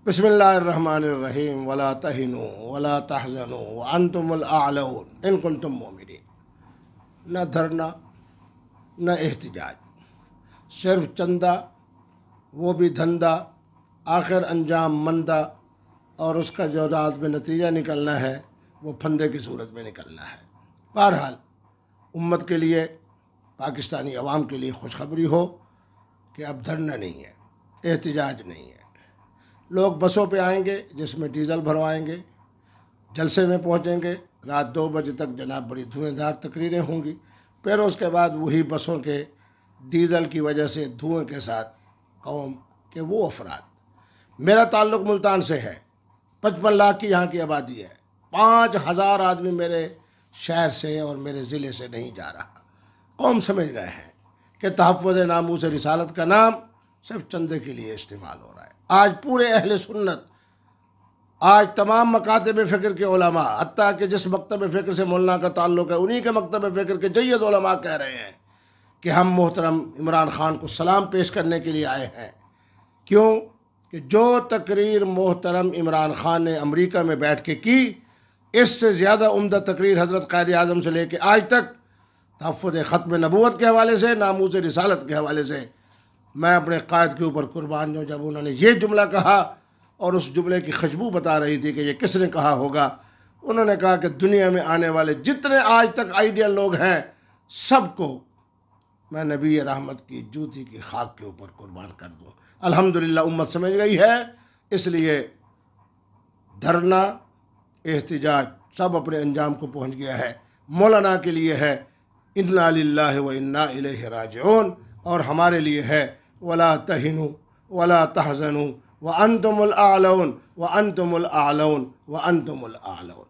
बिस्मिल्लाहिर्रहमानिर्रहीम वला तहिनु वला तहज़नु व अंतुमुल आलऊन इन कुंतुम मोमिनीन। न धरना न एहतिजाज, सिर्फ चंदा, वो भी धंधा, आखिर अंजाम मंदा, और उसका जो रात में नतीजा निकलना है वो फंदे की सूरत में निकलना है। बहरहाल उम्मत के लिए, पाकिस्तानी अवाम के लिए खुशखबरी हो कि अब धरना नहीं है, एहतिजाज नहीं है। लोग बसों पे आएंगे जिसमें डीज़ल भरवाएंगे, जलसे में पहुंचेंगे, रात 2 बजे तक जनाब बड़ी धुएंधार तकरीरें होंगी। फिर उसके बाद वही बसों के डीज़ल की वजह से धुएं के साथ कौम के वो अफराद। मेरा ताल्लुक़ मुल्तान से है, 55 लाख की यहाँ की आबादी है, 5000 आदमी मेरे शहर से और मेरे ज़िले से नहीं जा रहा। कौम समझ गए हैं कि तहफ़्फ़ुज़ नामूस रिसालत का नाम सिर्फ चंदे के लिए इस्तेमाल हो रहा है। आज पूरे अहले सुन्नत, आज तमाम मकातब फ़िक्र के उलमा, हत्ता कि जिस मकतब फ़िक्र से मौलाना का ताल्लुक़ है उन्हीं के मकतब फ़िक्र के जय्यद उलमा कह रहे हैं कि हम मोहतरम इमरान ख़ान को सलाम पेश करने के लिए आए हैं। क्यों कि जो तकरीर मोहतरम इमरान ख़ान ने अमरीका में बैठ के की, इससे ज़्यादा उम्दा तकरीर हज़रत क़ायद आज़म से लेकर आज तक तहफ़्फ़ुज़ ख़त्म नबूवत के हवाले से, नामूस रिसालत के हवाले से मैं अपने कायद के ऊपर कुर्बान हूँ। जब उन्होंने ये जुमला कहा और उस जुमले की खुशबू बता रही थी कि ये किसने कहा होगा, उन्होंने कहा कि दुनिया में आने वाले जितने आज तक आइडियल लोग हैं सबको मैं नबी रहमत की जूती की खाक के ऊपर कुर्बान कर दूँ। अल्हम्दुलिल्लाह उम्मत समझ गई है, इसलिए धरना एहतिजाज सब अपने अंजाम को पहुँच गया है। मौलाना के लिए है इन्ना लिल्लाहि व इन्ना इलैहि राजिऊन, और हमारे लिए है वला तहिनु वला तहज़नु व अंतुमुल आलऊन व अंतुमुल आलऊन व अंतुमुल आलऊन।